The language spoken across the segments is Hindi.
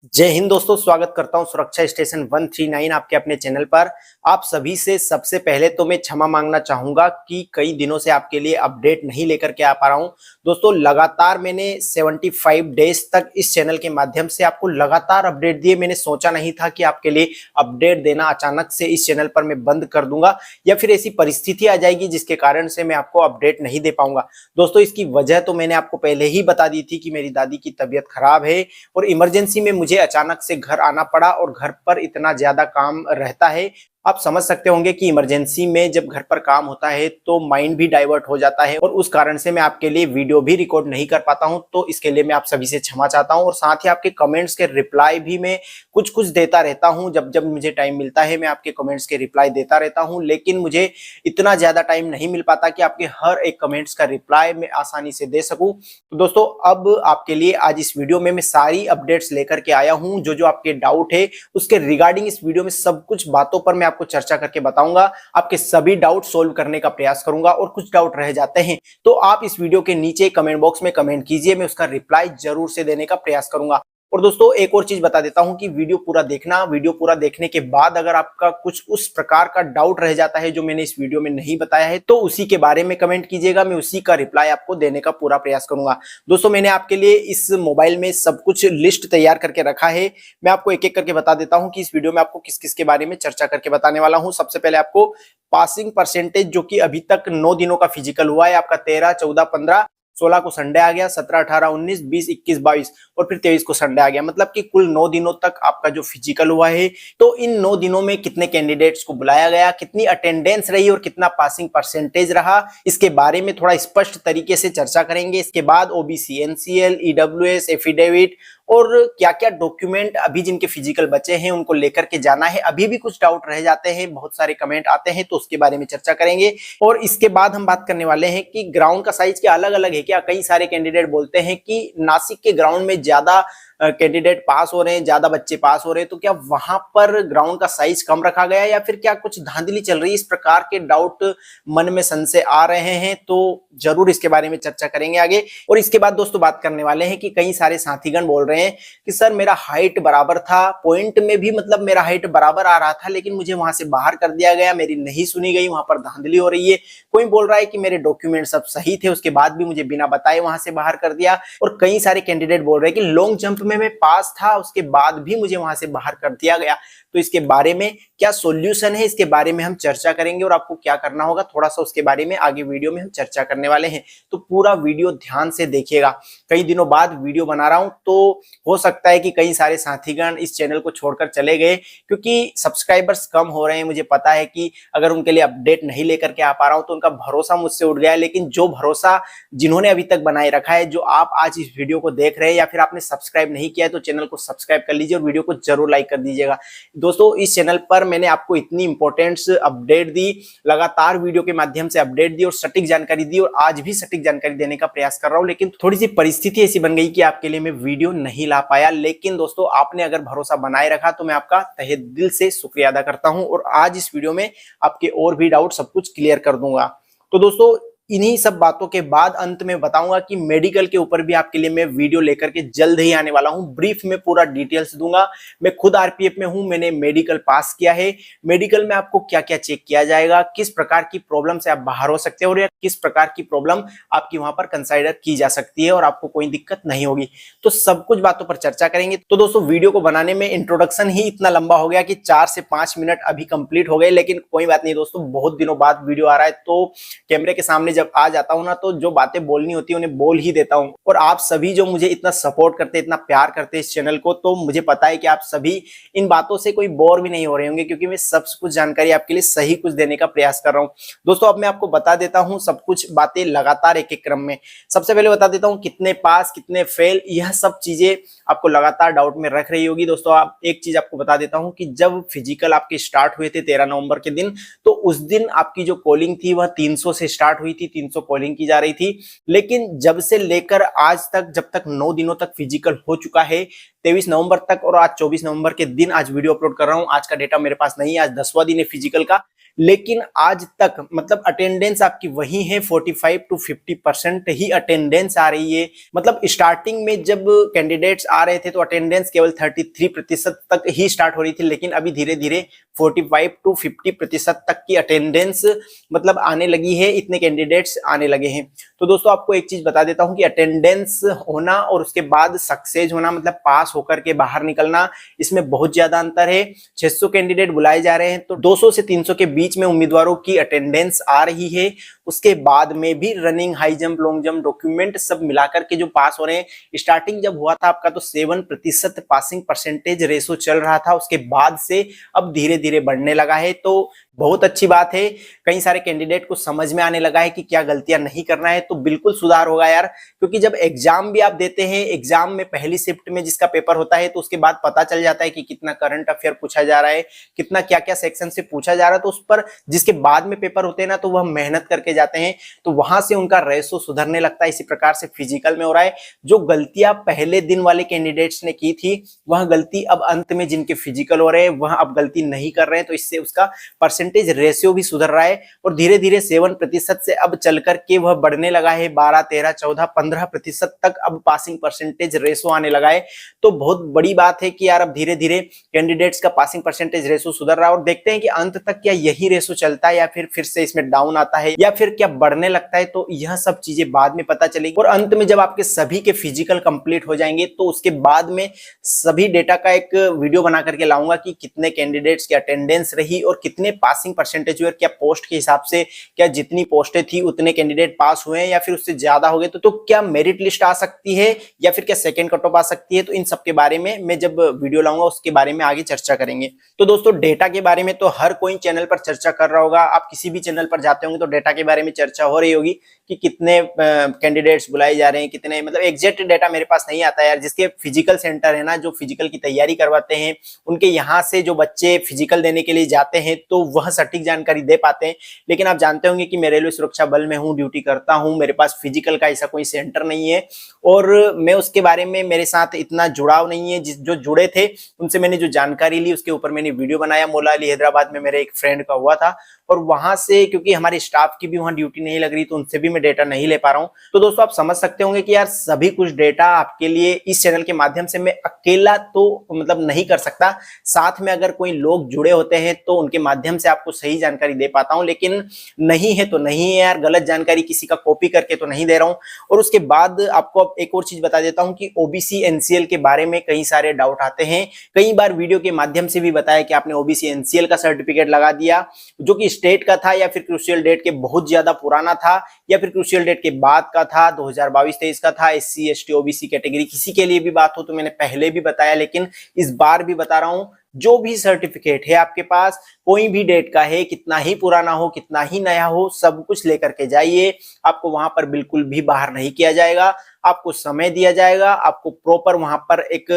जय हिंद दोस्तों, स्वागत करता हूं सुरक्षा स्टेशन 139 आपके अपने चैनल पर। आप सभी से सबसे पहले तो मैं क्षमा मांगना चाहूंगा कि कई दिनों से आपके लिए अपडेट नहीं लेकर के आ पा रहा हूं। दोस्तों लगातार मैंने 75 डेज तक इस चैनल के माध्यम से आपको लगातार अपडेट दिए। मैंने सोचा नहीं था कि आपके लिए अपडेट देना अचानक से इस चैनल पर मैं बंद कर दूंगा या फिर ऐसी परिस्थिति आ जाएगी जिसके कारण से मैं आपको अपडेट नहीं दे पाऊंगा। दोस्तों इसकी वजह तो मैंने आपको पहले ही बता दी थी कि मेरी दादी की तबीयत खराब है और इमरजेंसी में मुझे अचानक से घर आना पड़ा और घर पर इतना ज्यादा काम रहता है। आप समझ सकते होंगे कि इमरजेंसी में जब घर पर काम होता है तो माइंड भी डाइवर्ट हो जाता है और उस कारण से मैं आपके लिए वीडियो भी रिकॉर्ड नहीं कर पाता हूं। तो इसके लिए मैं आप सभी से क्षमा चाहता हूं और साथ ही आपके कमेंट्स के रिप्लाई भी मैं कुछ कुछ देता रहता हूं। जब जब मुझे टाइम मिलता है मैं आपके कमेंट्स के रिप्लाई देता रहता हूं, लेकिन मुझे इतना ज्यादा टाइम नहीं मिल पाता कि आपके हर एक कमेंट्स का रिप्लाई मैं आसानी से दे सकूं। तो दोस्तों अब आपके लिए आज इस वीडियो में मैं सारी अपडेट्स लेकर के आया हूं। जो जो आपके डाउट है उसके रिगार्डिंग इस वीडियो में सब कुछ बातों पर मैं आपको चर्चा करके बताऊंगा। आपके सभी डाउट सोल्व करने का प्रयास करूंगा और कुछ डाउट रह जाते हैं तो आप इस वीडियो के नीचे कमेंट बॉक्स में कमेंट कीजिए, मैं उसका रिप्लाई जरूर से देने का प्रयास करूंगा। और दोस्तों एक और चीज बता देता हूं कि वीडियो पूरा देखना। वीडियो पूरा देखने के बाद अगर आपका कुछ उस प्रकार का डाउट रह जाता है जो मैंने इस वीडियो में नहीं बताया है तो उसी के बारे में कमेंट कीजिएगा, मैं उसी का रिप्लाई आपको देने का पूरा प्रयास करूंगा। दोस्तों मैंने आपके लिए इस मोबाइल में सब कुछ लिस्ट तैयार करके रखा है। मैं आपको एक एक करके बता देता हूं कि इस वीडियो में आपको किस किस के बारे में चर्चा करके बताने वाला हूं। सबसे पहले आपको पासिंग परसेंटेज जो कि अभी तक 9 दिनों का फिजिकल हुआ है आपका 13, 14, 15, 16 को संडे आ गया, 17, 18, 19, 20, 21, 22 और फिर 23 को संडे आ गया। मतलब कि कुल 9 दिनों तक आपका जो फिजिकल हुआ है। तो इन 9 दिनों में कितने कैंडिडेट्स को बुलाया गया, कितनी अटेंडेंस रही और कितना पासिंग परसेंटेज रहा, इसके बारे में थोड़ा स्पष्ट तरीके से चर्चा करेंगे। इसके बाद ओबीसी, एनसीएल, ईडब्ल्यूएस, एफिडेविट और क्या क्या डॉक्यूमेंट अभी जिनके फिजिकल बचे हैं उनको लेकर के जाना है। अभी भी कुछ डाउट रह जाते हैं, बहुत सारे कमेंट आते हैं तो उसके बारे में चर्चा करेंगे। और इसके बाद हम बात करने वाले हैं कि ग्राउंड का साइज क्या अलग अलग है क्या। कई सारे कैंडिडेट बोलते हैं कि नासिक के ग्राउंड में ज्यादा कैंडिडेट पास हो रहे हैं, ज्यादा बच्चे पास हो रहे हैं, तो क्या वहां पर ग्राउंड का साइज कम रखा गया या फिर क्या कुछ धांधली चल रही है। इस प्रकार के डाउट मन में संशय आ रहे हैं तो जरूर इसके बारे में चर्चा करेंगे आगे। और इसके बाद दोस्तों बात करने वाले हैं कि कई सारे साथीगण बोल रहे हैं कि सर मेरा हाइट बराबर था, पॉइंट में भी मतलब मेरा हाइट बराबर आ रहा था लेकिन मुझे वहां से बाहर कर दिया गया, मेरी नहीं सुनी गई, वहां पर धांधली हो रही है। कोई बोल रहा है कि मेरे डॉक्यूमेंट सब सही थे उसके बाद भी मुझे बिना बताए वहां से बाहर कर दिया। और कई सारे कैंडिडेट बोल रहे हैं कि लॉन्ग जंप में मैं पास था उसके बाद भी मुझे वहां से बाहर कर दिया गया। तो इसके बारे में क्या सॉल्यूशन है, इसके बारे में हम चर्चा करेंगे और आपको क्या करना होगा थोड़ा सा उसके बारे में आगे वीडियो में हम चर्चा करने वाले हैं। तो पूरा वीडियो ध्यान से देखिएगा। कई दिनों बाद वीडियो बना रहा हूं तो हो सकता है कि कई सारे साथीगण इस चैनल को छोड़कर चले गए क्योंकि सब्सक्राइबर्स कम हो रहे हैं। मुझे पता है कि अगर उनके लिए अपडेट नहीं लेकर के आ पा रहा हूं तो उनका भरोसा मुझसे उठ गया है, लेकिन जो भरोसा जिन्होंने अभी तक बनाए रखा है, जो आप आज इस वीडियो को देख रहे हैं या फिर आपने सब्सक्राइब नहीं किया है तो चैनल को सब्सक्राइब कर लीजिए और वीडियो को जरूर लाइक कर दीजिएगा। दोस्तों इस चैनल पर मैंने आपको इतनी इंपॉर्टेंट अपडेट दी, लगातार वीडियो के माध्यम से अपडेट दी और सटीक जानकारी दी और आज भी सटीक जानकारी देने का प्रयास कर रहा हूं, लेकिन थोड़ी सी परिस्थिति ऐसी बन गई कि आपके लिए मैं वीडियो नहीं ला पाया। लेकिन दोस्तों आपने अगर भरोसा बनाए रखा तो मैं आपका तहे दिल से शुक्रिया अदा करता हूं और आज इस वीडियो में आपके और भी डाउट सब कुछ क्लियर कर दूंगा। तो दोस्तों इन्हीं सब बातों के बाद अंत में बताऊंगा कि मेडिकल के ऊपर भी आपके लिए मैं वीडियो लेकर के जल्द ही आने वाला हूं। ब्रीफ में पूरा डिटेल्स दूंगा। मैं खुद आरपीएफ में हूं, मैंने मेडिकल पास किया है। मेडिकल में आपको क्या क्या चेक किया जाएगा, किस प्रकार की प्रॉब्लम से आप बाहर हो सकते हो और किस प्रकार की प्रॉब्लम आपकी वहां पर कंसिडर की जा सकती है और आपको कोई दिक्कत नहीं होगी, तो सब कुछ बातों पर चर्चा करेंगे। तो दोस्तों वीडियो को बनाने में इंट्रोडक्शन ही इतना लंबा हो गया कि 4 से 5 मिनट अभी कंप्लीट हो गए, लेकिन कोई बात नहीं दोस्तों, बहुत दिनों बाद वीडियो आ रहा है तो कैमरे के सामने जब आ जाता हूं ना तो जो बातें बोलनी होती है उन्हें बोल ही देता हूं। और आप सभी जो मुझे इतना सपोर्ट करते हैं, इतना प्यार करते हैं इस चैनल को, तो मुझे पता है कि आप सभी इन बातों से कोई बोर भी नहीं हो रहे होंगे क्योंकि मैं सब कुछ जानकारी आपके लिए सही कुछ देने का प्रयास कर रहा हूं। दोस्तों अब मैं आपको बता देता हूं सब कुछ बातें लगातार एक एक क्रम में। सबसे पहले बता देता हूं कितने पास कितने फेल, यह सब चीजें आपको लगातार डाउट में रख रही होगी। दोस्तों आप एक चीज आपको बता देता हूं कि जब फिजिकल आपके स्टार्ट हुए थे 13 नवंबर के दिन, तो उस दिन आपकी जो कॉलिंग थी वह 300 से स्टार्ट हुई थी, 300 कॉलिंग की जा रही थी। लेकिन जब से लेकर आज तक, जब तक 9 दिनों तक फिजिकल हो चुका है 23 नवंबर तक और आज 24 नवंबर के दिन आज वीडियो अपलोड कर रहा हूं। आज का डेटा मेरे पास नहीं है, आज 10वां दिन है फिजिकल का, लेकिन आज तक मतलब अटेंडेंस आपकी वही है, 45 to 50% ही अटेंडेंस आ रही है। मतलब स्टार्टिंग में जब कैंडिडेट्स आ रहे थे तो अटेंडेंस केवल 33% तक ही स्टार्ट हो रही थी, लेकिन अभी धीरे धीरे 45 to 50% तक की अटेंडेंस मतलब आने लगी है, इतने कैंडिडेट्स आने लगे हैं। तो दोस्तों आपको एक चीज बता देता हूं कि अटेंडेंस होना और उसके बाद सक्सेस होना मतलब पास होकर के बाहर निकलना, इसमें बहुत ज्यादा अंतर है। 600 कैंडिडेट बुलाए जा रहे हैं तो 200 से 300 के बीच में उम्मीदवारों की अटेंडेंस आ रही है। उसके बाद में भी running, high jump, long jump, document सब मिलाकर के जो पास हो रहे हैं। स्टार्टिंग जब हुआ था आपका तो 7% पासिंग परसेंटेज रेशो चल रहा था, उसके बाद से अब धीरे धीरे बढ़ने लगा है। तो बहुत अच्छी बात है, कई सारे कैंडिडेट को समझ में आने लगा है कि क्या गलतियां नहीं करना है, तो बिल्कुल सुधार होगा यार। क्योंकि जब एग्जाम भी आप देते हैं, एग्जाम में पहली शिफ्ट में जिसका पेपर होता है तो उसके बाद पता चल जाता है कि कितना करंट अफेयर पूछा जा रहा है, कितना क्या क्या सेक्शन से पूछा जा रहा है। तो उस पर जिसके बाद में पेपर होते हैं ना, तो वह मेहनत करके जाते हैं, तो वहां से उनका रेशो सुधरने लगता है। इसी प्रकार से फिजिकल में हो रहा है। जो गलतियां पहले दिन वाले कैंडिडेट्स ने की थी, वह गलती अब अंत में जिनके फिजिकल हो रहे हैं वह अब गलती नहीं कर रहे हैं। तो इससे उसका परसेंटेज रेशियो भी सुधर रहा है और धीरे धीरे 7% से अब चल करके वह बढ़ने लगा है 12, 13, 14, 15% तक अब पासिंग परसेंटेज रेशियो आने लगा है। तो बहुत बड़ी बात है कि यार अब धीरे धीरे कैंडिडेट्स का पासिंग परसेंटेज रेशियो सुधर रहा है। और देखते हैं कि अंत तक क्या यही रेशियो चलता है या फिर से इसमें डाउन आता है या फिर क्या बढ़ने लगता है। तो यह सब चीजें बाद में पता चलेगी। और अंत में जब आपके सभी के फिजिकल कंप्लीट हो जाएंगे तो उसके बाद में सभी डेटा का एक वीडियो बना करके लाऊंगा कि कितने कैंडिडेट्स की अटेंडेंस रही और कितने पासिंग परसेंटेज हुए, क्या पोस्ट के हिसाब से क्या जितनी पोस्टें थी उतने कैंडिडेट पास हुए हैं या फिर उससे ज्यादा हो गए। तो क्या मेरिट लिस्ट आ सकती है या फिर क्या सेकंड कट ऑफ आ सकती है। तो इन सब के बारे में मैं जब वीडियो लाऊंगा उसके बारे में आगे चर्चा करेंगे। तो दोस्तों डेटा के बारे में तो हर कोई चैनल पर चर्चा कर रहा होगा, आप किसी भी चैनल पर जाते होंगे तो डेटा के बारे में चर्चा हो रही होगी कि कितने कैंडिडेट्स बुलाए जा रहे हैं, कितने, मतलब एग्जैक्ट डेटा मेरे पास नहीं आता यार। जिसके फिजिकल सेंटर है ना, जो फिजिकल की तैयारी करवाते हैं, उनके यहाँ से जो बच्चे फिजिकल देने के लिए जाते हैं तो वह सटीक जानकारी दे पाते हैं। लेकिन आप जानते होंगे कि मैं रेलवे सुरक्षा बल में हूँ, ड्यूटी करता हूँ, मेरे पास फिजिकल का ऐसा कोई सेंटर नहीं है और मैं उसके बारे में, मेरे साथ इतना जुड़ाव नहीं है। जो जुड़े थे उनसे मैंने जो जानकारी ली उसके ऊपर मैंने वीडियो बनाया। मौला अली हैदराबाद में मेरे एक फ्रेंड का हुआ था और वहां से, क्योंकि हमारे स्टाफ की भी वहां ड्यूटी नहीं लग रही, तो उनसे भी मैं डेटा नहीं ले पा रहा हूं। तो दोस्तों आप समझ सकते होंगे कि यार सभी कुछ डेटा आपके लिए इस चैनल के माध्यम से मैं अकेला तो मतलब नहीं कर सकता। साथ में अगर कोई लोग जुड़े होते हैं तो उनके माध्यम से आपको सही जानकारी दे पाता हूं, लेकिन नहीं है तो नहीं है यार, गलत जानकारी किसी का कॉपी करके तो नहीं दे रहा हूं। और उसके बाद आपको अब एक और चीज बता देता हूं कि ओबीसी एनसीएल के बारे में कई सारे डाउट आते हैं। कई बार वीडियो के माध्यम से भी बताया कि आपने ओबीसी एनसीएल का सर्टिफिकेट लगा दिया जो कि स्टेट का था या फिर क्रूशियल डेट के बहुत ज्यादा पुराना था या फिर क्रूशियल डेट के बाद का था, 2022-23 का था। एससी एसटी ओबीसी कैटेगरी किसी के लिए भी बात हो तो मैंने पहले भी बताया, लेकिन इस बार भी बता रहा हूं, जो भी सर्टिफिकेट है आपके पास, कोई भी डेट का है, कितना ही पुराना हो, कितना ही नया हो, सब कुछ लेकर के जाइए। आपको वहां पर बिल्कुल भी बाहर नहीं किया जाएगा, आपको समय दिया जाएगा, आपको प्रॉपर वहां पर एक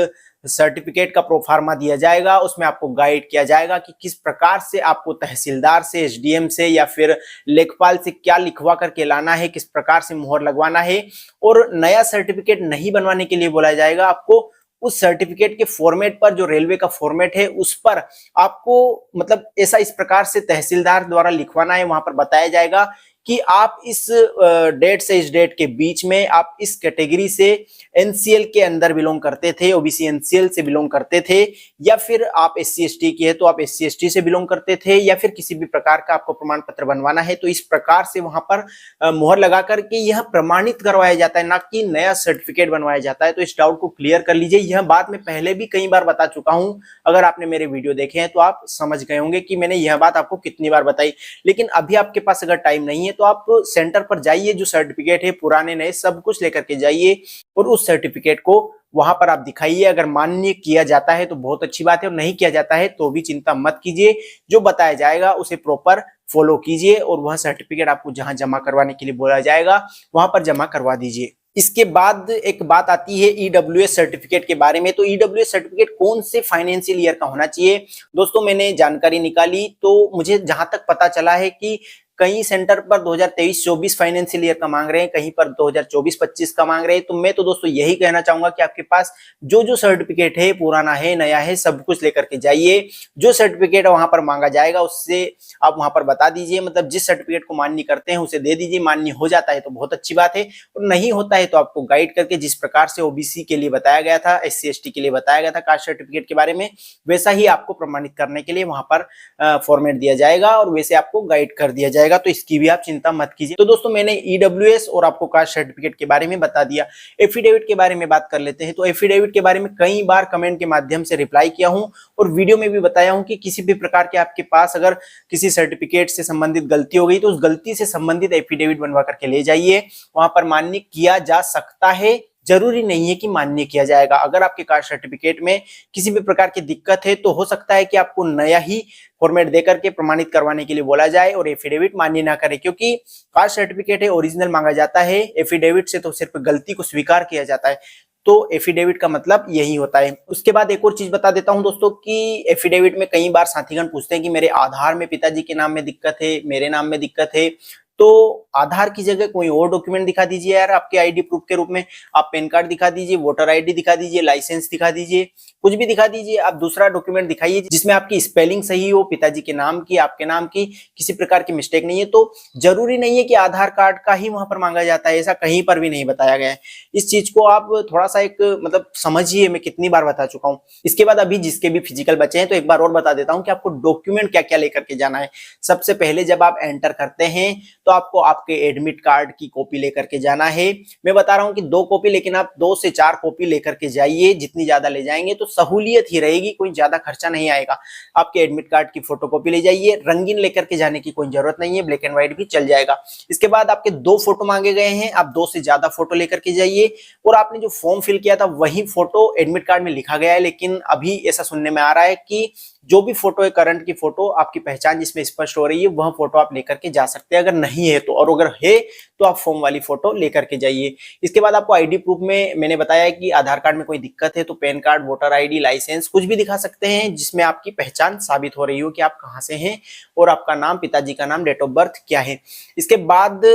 सर्टिफिकेट का प्रोफार्मा दिया जाएगा। उसमें आपको गाइड किया जाएगा कि किस प्रकार से आपको तहसीलदार से, एसडीएम से या फिर लेखपाल से क्या लिखवा करके लाना है, किस प्रकार से मुहर लगवाना है। और नया सर्टिफिकेट नहीं बनवाने के लिए बोला जाएगा, आपको उस सर्टिफिकेट के फॉर्मेट पर, जो रेलवे का फॉर्मेट है उस पर आपको मतलब ऐसा इस प्रकार से तहसीलदार द्वारा लिखवाना है। वहां पर बताया जाएगा कि आप इस डेट से इस डेट के बीच में आप इस कैटेगरी से एनसीएल के अंदर बिलोंग करते थे, ओबीसी एनसीएल से बिलोंग करते थे, या फिर आप एससी एसटी की है तो आप एससी एसटी से बिलोंग करते थे, या फिर किसी भी प्रकार का आपको प्रमाण पत्र बनवाना है। तो इस प्रकार से वहां पर मोहर लगा करके यह प्रमाणित करवाया जाता है, ना कि नया सर्टिफिकेट बनवाया जाता है। तो इस डाउट को क्लियर कर लीजिए। यह बात मैं पहले भी कई बार बता चुका हूं, अगर आपने मेरे वीडियो देखे हैं तो आप समझ गए होंगे कि मैंने यह बात आपको कितनी बार बताई। लेकिन अभी आपके पास अगर टाइम नहीं है तो आप सेंटर पर जाइए, जो सर्टिफिकेट है पुराने नए सब कुछ लेकर के जाइए और उस सर्टिफिकेट को वहां पर आप दिखाइए। अगर मान्य किया जाता है तो बहुत अच्छी बात है, और नहीं किया जाता है तो भी चिंता मत कीजिए। जो बताया जाएगा उसे प्रॉपर फॉलो कीजिए और वह सर्टिफिकेट आपको जहां जमा करवाने के लिए बोला जाएगा वहां पर जमा करवा दीजिए। इसके बाद एक बात आती है ईडब्ल्यूएस सर्टिफिकेट के बारे में। तो ईडब्ल्यूएस सर्टिफिकेट कौन से फाइनेंशियल ईयर का होना चाहिए। दोस्तों मैंने जानकारी निकाली तो मुझे जहां तक पता चला है कि कई सेंटर पर 2023-24 फाइनेंशियल ईयर का मांग रहे हैं, कहीं पर 2024-25 का मांग रहे हैं। तो मैं तो दोस्तों यही कहना चाहूंगा कि आपके पास जो जो सर्टिफिकेट है, पुराना है नया है, सब कुछ लेकर के जाइए। जो सर्टिफिकेट वहां पर मांगा जाएगा उससे आप वहां पर बता दीजिए, मतलब जिस सर्टिफिकेट को मान्य करते हैं उसे दे दीजिए। मान्य हो जाता है तो बहुत अच्छी बात है, और नहीं होता है तो आपको गाइड करके जिस प्रकार से ओबीसी के लिए बताया गया था, SC ST के लिए बताया गया था कास्ट सर्टिफिकेट के बारे में, वैसा ही आपको प्रमाणित करने के लिए वहां पर फॉर्मेट दिया जाएगा और वैसे आपको गाइड कर दिया जाएगा। तो इसकी भी आप चिंता मत कीजिए। तो दोस्तों मैंने EWS और आपको कास्ट सर्टिफिकेट के बारे में बता दिया। एफिडेविट के बारे में बात कर लेते हैं। तो एफिडेविट के बारे में कई बार कमेंट के माध्यम से रिप्लाई किया हूं और वीडियो में भी बताया हूं कि किसी भी प्रकार के आपके पास अगर किसी सर्टिफिकेट से संबंधित गलती हो गई तो उस गलती से संबंधित एफिडेविट बनवा करके ले जाइए, वहां पर मान्य किया जा सकता है। जरूरी नहीं है कि मान्य किया जाएगा। अगर आपके कास्ट सर्टिफिकेट में किसी भी प्रकार की दिक्कत है तो हो सकता है कि आपको नया ही फॉर्मेट देकर के प्रमाणित करवाने के लिए बोला जाए और एफिडेविट मान्य ना करे, क्योंकि कास्ट सर्टिफिकेट है ओरिजिनल मांगा जाता है, एफिडेविट से तो सिर्फ गलती को स्वीकार किया जाता है। तो एफिडेविट का मतलब यही होता है। उसके बाद एक और चीज बता देता हूं दोस्तों कि एफिडेविट में कई बार साथीगण पूछते हैं कि मेरे आधार में पिताजी के नाम में दिक्कत है, मेरे नाम में दिक्कत है, तो आधार की जगह कोई और डॉक्यूमेंट दिखा दीजिए यार आपके आईडी प्रूफ के रूप में। आप पैन कार्ड दिखा दीजिए, वोटर आईडी दिखा दीजिए, लाइसेंस दिखा दीजिए, कुछ भी दिखा दीजिए। आप दूसरा डॉक्यूमेंट दिखाइए जिसमें आपकी स्पेलिंग सही हो, पिताजी के नाम की, आपके नाम की, किसी प्रकार की मिस्टेक नहीं है। तो जरूरी नहीं है कि आधार कार्ड का ही वहां पर मांगा जाता है, ऐसा कहीं पर भी नहीं बताया गया है। इस चीज को आप थोड़ा सा एक मतलब समझिए, मैं कितनी बार बता चुका हूँ। इसके बाद अभी जिसके भी फिजिकल बचे हैं तो एक बार और बता देता हूँ कि आपको डॉक्यूमेंट क्या क्या लेकर के जाना है। सबसे पहले जब आप एंटर करते हैं तो आपको आपके एडमिट कार्ड की कॉपी लेकर के जाना है। मैं बता रहा हूं कि 2 कॉपी, लेकिन आप 2 से 4 कॉपी लेकर के जाइए। जितनी ज्यादा ले जाएंगे तो सहूलियत ही रहेगी, कोई ज्यादा खर्चा नहीं आएगा। आपके एडमिट कार्ड की फोटोकॉपी ले जाइए। रंगीन लेकर के जाने की कोई जरूरत नहीं है, ब्लैक एंड व्हाइट भी चल जाएगा। इसके बाद आपके 2 फोटो मांगे गए हैं, आप 2 से ज्यादा फोटो लेकर के जाइए। और आपने जो फॉर्म फिल किया था वही फोटो एडमिट कार्ड में लिखा गया है, लेकिन अभी ऐसा सुनने में आ रहा है कि जो भी फोटो है, करंट की फोटो, आपकी पहचान जिसमें स्पष्ट हो रही है, वह फोटो आप लेकर के जा सकते हैं। अगर नहीं है तो, और अगर है तो आप फॉर्म वाली फोटो लेकर के जाइए। इसके बाद आपको आईडी प्रूफ में मैंने बताया है कि आधार कार्ड में कोई दिक्कत है तो PAN card, voter ID, licence कुछ भी दिखा सकते हैं जिसमें आपकी पहचान साबित हो रही हो कि आप कहां से हैं और आपका नाम, पिताजी का नाम, डेट ऑफ बर्थ क्या है। इसके बाद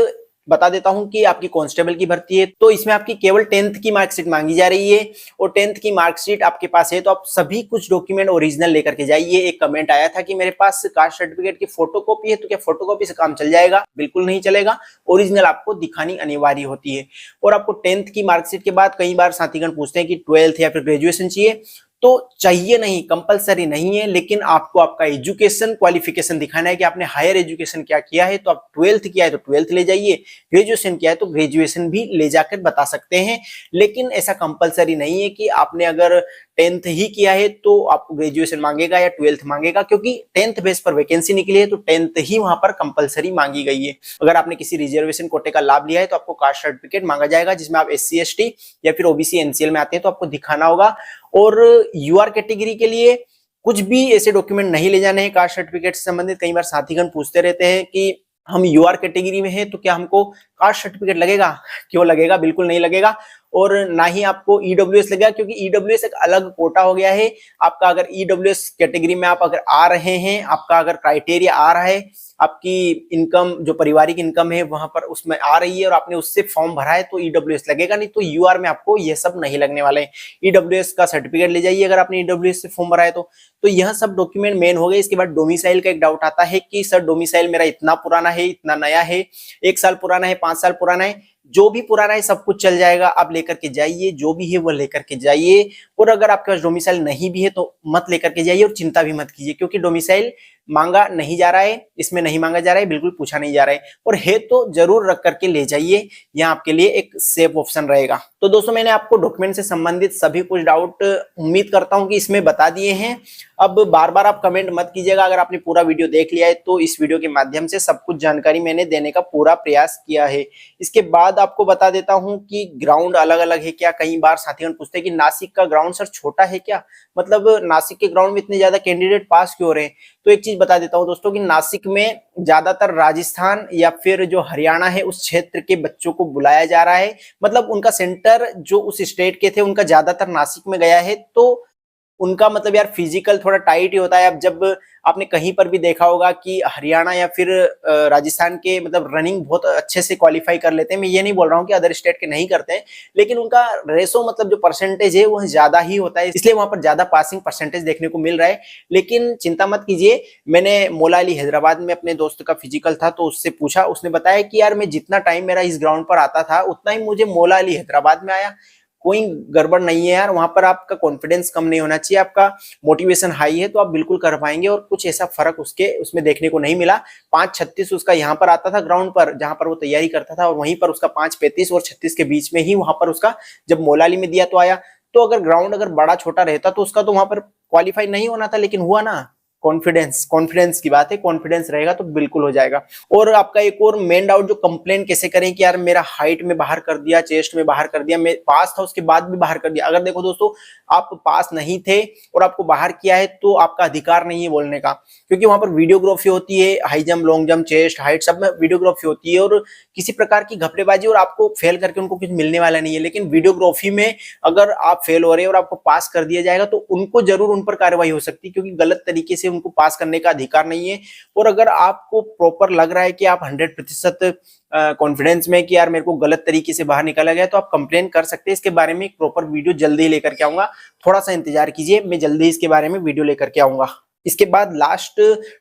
बता देता हूं कि आपकी कांस्टेबल की भर्ती है तो इसमें आपकी केवल 10th की मार्कशीट मांगी जा रही है, और 10th की मार्कशीट आपके पास है तो आप सभी कुछ डॉक्यूमेंट ओरिजिनल लेकर के जाइए। एक कमेंट आया था कि मेरे पास कास्ट सर्टिफिकेट की फोटोकॉपी है तो क्या फोटोकॉपी से काम चल जाएगा? बिल्कुल नहीं चलेगा, ओरिजिनल आपको दिखानी अनिवार्य होती है। और आपको 10th की मार्कशीट के बाद कई बार साथीगण पूछते हैं कि 12th या फिर ग्रेजुएशन चाहिए, तो चाहिए नहीं, कंपलसरी नहीं है, लेकिन आपको आपका एजुकेशन क्वालिफिकेशन दिखाना है कि आपने हायर एजुकेशन क्या किया है। तो आप 12th किया है तो 12th ले जाइए, ग्रेजुएशन किया है तो ग्रेजुएशन भी ले जाकर बता सकते हैं। लेकिन ऐसा कंपलसरी नहीं है कि आपने अगर 10th ही किया है तो आपको ग्रेजुएशन मांगेगा या 12th मांगेगा, क्योंकि 10th बेस पर वैकेंसी निकली है तो 10th ही वहां पर कंपलसरी मांगी गई है। अगर आपने किसी रिजर्वेशन कोटे का लाभ लिया है तो आपको कास्ट सर्टिफिकेट मांगा जाएगा, जिसमें आप SC ST या फिर OBC NCL में आते हैं तो आपको दिखाना होगा। और UR कैटेगरी के लिए कुछ भी ऐसे डॉक्यूमेंट नहीं ले जाने हैं कास्ट सर्टिफिकेट से संबंधित। कई बार साथीगण पूछते रहते हैं कि हम UR कैटेगरी में हैं तो क्या हमको कास्ट सर्टिफिकेट लगेगा? क्यों लगेगा? बिल्कुल नहीं लगेगा। और ना ही आपको EWS लगेगा, क्योंकि EWS एक अलग कोटा हो गया है आपका। अगर EWS कैटेगरी में आप अगर आ रहे हैं, आपका अगर क्राइटेरिया आ रहा है, आपकी इनकम जो पारिवारिक इनकम है वहां पर उसमें आ रही है और आपने उससे फॉर्म भरा है तो EWS लगेगा, नहीं तो UR में आपको ये सब नहीं लगने वाले हैं। EWS का सर्टिफिकेट ले जाइए अगर आपने EWS से फॉर्म भरा है तो यह सब डॉक्यूमेंट मेन हो गए। इसके बाद डोमिसाइल का एक डाउट आता है कि सर डोमिसाइल मेरा इतना पुराना है, इतना नया है, 1 साल पुराना है, 5 साल पुराना है। जो भी पुराना है सब कुछ चल जाएगा, आप लेकर के जाइए, जो भी है वो लेकर के जाइए। और अगर आपके पास डोमिसाइल नहीं भी है तो मत लेकर के जाइए और चिंता भी मत कीजिए, क्योंकि डोमिसाइल मांगा नहीं जा रहा है, इसमें नहीं मांगा जा रहा है, बिल्कुल पूछा नहीं जा रहा है। और है तो जरूर रख करके ले जाइए, यह आपके लिए एक सेफ ऑप्शन रहेगा। तो दोस्तों मैंने आपको डॉक्यूमेंट से संबंधित सभी कुछ डाउट उम्मीद करता हूं कि इसमें बता दिए हैं। अब बार बार आप कमेंट मत कीजिएगा, अगर आपने पूरा वीडियो देख लिया है तो इस वीडियो के माध्यम से सब कुछ जानकारी मैंने देने का पूरा प्रयास किया है। इसके बाद आपको बता देता हूं कि ग्राउंड अलग अलग है क्या। कई बार साथियों पूछते हैं कि नासिक का ग्राउंड सर छोटा है क्या, मतलब नासिक के ग्राउंड में इतने ज्यादा कैंडिडेट पास क्यों हो रहे हैं। तो एक चीज बता देता हूं दोस्तों कि नासिक में ज्यादातर राजस्थान या फिर जो हरियाणा है उस क्षेत्र के बच्चों को बुलाया जा रहा है, मतलब उनका सेंटर जो उस स्टेट के थे उनका ज्यादातर नासिक में गया है। तो उनका मतलब यार फिजिकल थोड़ा टाइट ही होता है। अब जब आपने कहीं पर भी देखा होगा कि हरियाणा या फिर राजस्थान के मतलब रनिंग बहुत अच्छे से क्वालिफाई कर लेते हैं। मैं ये नहीं बोल रहा हूँ कि अदर स्टेट के नहीं करते हैं, लेकिन उनका रेशो मतलब जो परसेंटेज है वो ज्यादा ही होता है, इसलिए वहां पर ज्यादा पासिंग परसेंटेज देखने को मिल रहा है। लेकिन चिंता मत कीजिए, मैंने मौला अली हैदराबाद में अपने दोस्त का फिजिकल था तो उससे पूछा, उसने बताया कि यार मैं जितना टाइम मेरा इस ग्राउंड पर आता था उतना ही मुझे मौला अली हैदराबाद में आया। कोई गड़बड़ नहीं है यार, वहां पर आपका कॉन्फिडेंस कम नहीं होना चाहिए, आपका मोटिवेशन हाई है तो आप बिल्कुल कर पाएंगे। और कुछ ऐसा फर्क उसके उसमें देखने को नहीं मिला। 5:36 उसका यहाँ पर आता था ग्राउंड पर जहां पर वो तैयारी करता था, और वहीं पर उसका 5:35 और 36 के बीच में ही वहां पर उसका जब मोलाली में दिया तो आया। तो अगर ग्राउंड अगर बड़ा छोटा रहता तो उसका तो वहां पर क्वालिफाई नहीं होना था, लेकिन हुआ ना। कॉन्फिडेंस की बात है, कॉन्फिडेंस रहेगा तो बिल्कुल हो जाएगा। और आपका एक और मेन डाउट, जो कंप्लेन कैसे करें कि यार मेरा हाइट में बाहर कर दिया, चेस्ट में बाहर कर दिया, मैं पास था उसके बाद भी बाहर कर दिया। अगर देखो दोस्तों, आप पास नहीं थे और आपको बाहर किया है तो आपका अधिकार नहीं है बोलने का, क्योंकि वहां पर वीडियोग्राफी होती है, high jump, long jump, chest, height सब में वीडियोग्राफी होती है, और किसी प्रकार की घपलेबाजी और आपको फेल करके उनको कुछ मिलने वाला नहीं है। लेकिन वीडियोग्राफी में अगर आप फेल हो रहे हैं और आपको पास कर दिया जाएगा तो उनको जरूर उन पर कार्रवाई हो सकती है, क्योंकि गलत तरीके से उनको पास करने का अधिकार नहीं है। और अगर आपको प्रॉपर लग रहा है कि आप 100% कॉन्फिडेंस में कि यार मेरे को गलत तरीके से बाहर निकाला गया, तो आप कंप्लेन कर सकते हैं। इसके बारे में एक प्रॉपर वीडियो जल्दी ही लेकर के आऊंगा, थोड़ा सा इंतजार कीजिए, मैं जल्दी ही इसके बारे में वीडियो लेकर के आऊंगा। इसके बाद लास्ट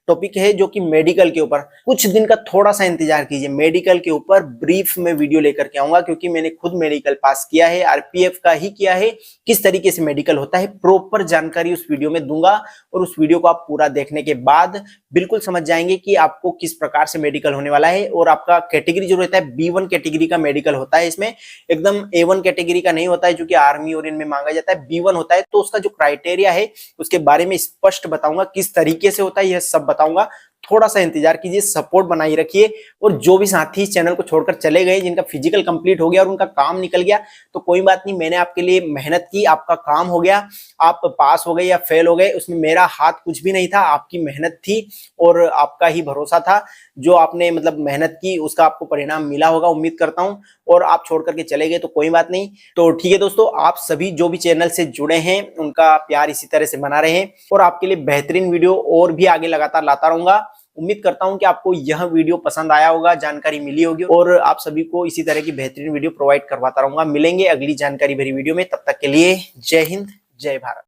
टॉपिक है जो कि मेडिकल के ऊपर, कुछ दिन का थोड़ा सा इंतजार कीजिए, मेडिकल के ऊपर ब्रीफ में वीडियो लेकर के आऊंगा, क्योंकि मैंने खुद मेडिकल पास किया है, आरपीएफ का ही किया है। किस तरीके से मेडिकल होता है प्रॉपर जानकारी उस वीडियो में दूंगा, और उस वीडियो को आप पूरा देखने के बाद बिल्कुल समझ जाएंगे कि आपको किस प्रकार से मेडिकल होने वाला है। और आपका कैटेगरी जो रहता है B1 कैटेगरी का मेडिकल होता है, इसमें एकदम A1 कैटेगरी का नहीं होता है जो कि आर्मी और इनमें मांगा जाता है, B1 होता है। तो उसका जो क्राइटेरिया है उसके बारे में स्पष्ट बताऊंगा, किस तरीके से होता है यह सब बताऊंगा। थोड़ा सा इंतजार कीजिए, सपोर्ट बनाई रखिए। और जो भी साथी इस चैनल को छोड़कर चले गए, जिनका फिजिकल कंप्लीट हो गया और उनका काम निकल गया, तो कोई बात नहीं, मैंने आपके लिए मेहनत की, आपका काम हो गया, आप पास हो गए या फेल हो गए उसमें मेरा हाथ कुछ भी नहीं था, आपकी मेहनत थी और आपका ही भरोसा था। जो आपने मतलब मेहनत की उसका आपको परिणाम मिला होगा, उम्मीद करता हूं। और आप छोड़ करके चले गए तो कोई बात नहीं। तो ठीक है दोस्तों, आप सभी जो भी चैनल से जुड़े हैं उनका प्यार इसी तरह से बना रहे, और आपके लिए बेहतरीन वीडियो और भी आगे लगातार लाता रहूंगा। उम्मीद करता हूं कि आपको यह वीडियो पसंद आया होगा, जानकारी मिली होगी, और आप सभी को इसी तरह की बेहतरीन वीडियो प्रोवाइड करवाता रहूंगा। मिलेंगे अगली जानकारी भरी वीडियो में, तब तक के लिए जय हिंद, जय भारत।